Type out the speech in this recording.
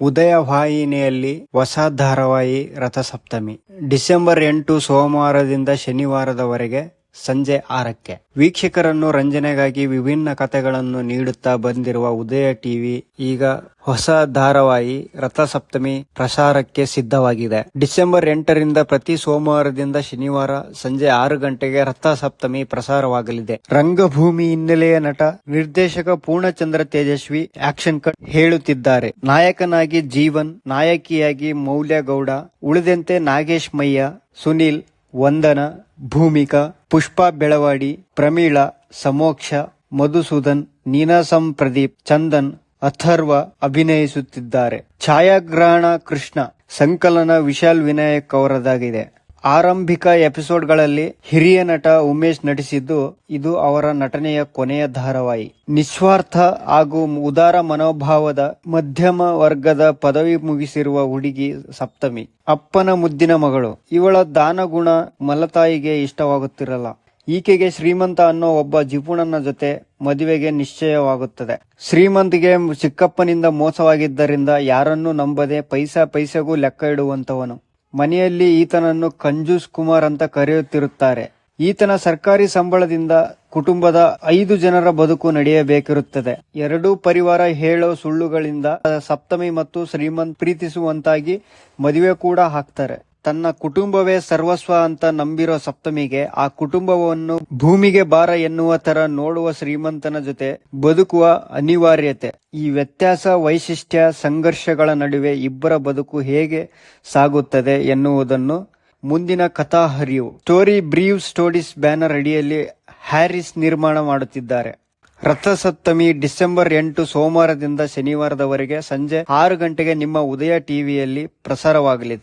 ಉದಯ ವಾಹಿನಿಯಲ್ಲಿ ಹೊಸ ಧಾರಾವಾಹಿ ರಥಸಪ್ತಮಿ ಡಿಸೆಂಬರ್ 8 ಸೋಮವಾರದಿಂದ ಶನಿವಾರದವರೆಗೆ ಸಂಜೆ 6ಕ್ಕೆ. ವೀಕ್ಷಕರನ್ನು ರಂಜನೆಗಾಗಿ ವಿಭಿನ್ನ ಕಥೆಗಳನ್ನು ನೀಡುತ್ತಾ ಬಂದಿರುವ ಉದಯ ಟಿವಿ ಈಗ ಹೊಸ ಧಾರಾವಾಹಿ ರಥಸಪ್ತಮಿ ಪ್ರಸಾರಕ್ಕೆ ಸಿದ್ಧವಾಗಿದೆ. ಡಿಸೆಂಬರ್ 8ರಿಂದ ಪ್ರತಿ ಸೋಮವಾರದಿಂದ ಶನಿವಾರ ಸಂಜೆ 6 ಗಂಟೆಗೆ ರಥಸಪ್ತಮಿ ಪ್ರಸಾರವಾಗಲಿದೆ. ರಂಗಭೂಮಿ ಹಿನ್ನೆಲೆಯ ನಟ ನಿರ್ದೇಶಕ ಪೂರ್ಣಚಂದ್ರ ತೇಜಸ್ವಿ ಆಕ್ಷನ್ ಕಟ್ ಹೇಳುತ್ತಿದ್ದಾರೆ. ನಾಯಕನಾಗಿ ಜೀವನ್, ನಾಯಕಿಯಾಗಿ ಮೌಲ್ಯ ಗೌಡ, ಉಳಿದಂತೆ ನಾಗೇಶ್ ಮಯ್ಯ, ಸುನಿಲ್, ವಂದನಾ, ಭೂಮಿಕಾ, ಪುಷ್ಪಾ ಬೆಳವಾಡಿ, ಪ್ರಮೀಳಾ, ಸಮೋಕ್ಷ, ಮಧುಸೂದನ್, ನೀನಾಸಂ ಪ್ರದೀಪ್, ಚಂದನ್, ಅಥರ್ವ ಅಭಿನಯಿಸುತ್ತಿದ್ದಾರೆ. ಛಾಯಾಗ್ರಹಣ ಕೃಷ್ಣ, ಸಂಕಲನ ವಿಶಾಲ್ ವಿನಾಯಕ್ ಅವರದಾಗಿದೆ. ಆರಂಭಿಕ ಎಪಿಸೋಡ್ಗಳಲ್ಲಿ ಹಿರಿಯ ನಟ ಉಮೇಶ್ ನಟಿಸಿದ್ದು, ಇದು ಅವರ ನಟನೆಯ ಕೊನೆಯ ಧಾರಾವಾಹಿ. ನಿಸ್ವಾರ್ಥ ಹಾಗೂ ಉದಾರ ಮನೋಭಾವದ ಮಧ್ಯಮ ವರ್ಗದ ಪದವಿ ಮುಗಿಸಿರುವ ಹುಡುಗಿ ಸಪ್ತಮಿ. ಅಪ್ಪನ ಮುದ್ದಿನ ಮಗಳು. ಇವಳ ದಾನಗುಣ ಮಲತಾಯಿಗೆ ಇಷ್ಟವಾಗುತ್ತಿರಲ್ಲ. ಈಕೆಗೆ ಶ್ರೀಮಂತ ಅನ್ನೋ ಒಬ್ಬ ಜಿಪುಣನ ಜೊತೆ ಮದುವೆಗೆ ನಿಶ್ಚಯವಾಗುತ್ತದೆ. ಶ್ರೀಮಂತಿಗೆ ಚಿಕ್ಕಪ್ಪನಿಂದ ಮೋಸವಾಗಿದ್ದರಿಂದ ಯಾರನ್ನೂ ನಂಬದೆ ಪೈಸೆಗೂ ಲೆಕ್ಕ ಇಡುವಂತವನು. ಮನೆಯಲ್ಲಿ ಈತನನ್ನು ಕಂಜೂಸ್ ಕುಮಾರ್ ಅಂತ ಕರೆಯುತ್ತಿರುತ್ತಾರೆ. ಈತನ ಸರ್ಕಾರಿ ಸಂಬಳದಿಂದ ಕುಟುಂಬದ 5 ಜನರ ಬದುಕು ನಡೆಯಬೇಕಿರುತ್ತದೆ. ಎರಡೂ ಪರಿವಾರ ಹೇಳೋ ಸುಳ್ಳುಗಳಿಂದ ಸಪ್ತಮಿ ಮತ್ತು ಶ್ರೀಮಂತ್ ಪ್ರೀತಿಸುವಂತಾಗಿ ಮದುವೆ ಕೂಡ ಹಾಕ್ತಾರೆ. ತನ್ನ ಕುಟುಂಬವೇ ಸರ್ವಸ್ವ ಅಂತ ನಂಬಿರೋ ಸಪ್ತಮಿಗೆ ಆ ಕುಟುಂಬವನ್ನು ಭೂಮಿಗೆ ಭಾರ ಎನ್ನುವ ತರ ನೋಡುವ ಶ್ರೀಮಂತನ ಜೊತೆ ಬದುಕುವ ಅನಿವಾರ್ಯತೆ. ಈ ವ್ಯತ್ಯಾಸ, ವೈಶಿಷ್ಟ್ಯ, ಸಂಘರ್ಷಗಳ ನಡುವೆ ಇಬ್ಬರ ಬದುಕು ಹೇಗೆ ಸಾಗುತ್ತದೆ ಎನ್ನುವುದನ್ನು ಮುಂದಿನ ಕಥಾ ಹರಿವು ಸ್ಟೋರಿ ಬ್ರೀವ್ ಸ್ಟೋರೀಸ್ ಬ್ಯಾನರ್ ಅಡಿಯಲ್ಲಿ ಹ್ಯಾರಿಸ್ ನಿರ್ಮಾಣ ಮಾಡುತ್ತಿದ್ದಾರೆ. ರಥಸಪ್ತಮಿ ಡಿಸೆಂಬರ್ 8 ಸೋಮವಾರದಿಂದ ಶನಿವಾರದವರೆಗೆ ಸಂಜೆ 6 ಗಂಟೆಗೆ ನಿಮ್ಮ ಉದಯ ಟಿವಿಯಲ್ಲಿ ಪ್ರಸಾರವಾಗಲಿದೆ.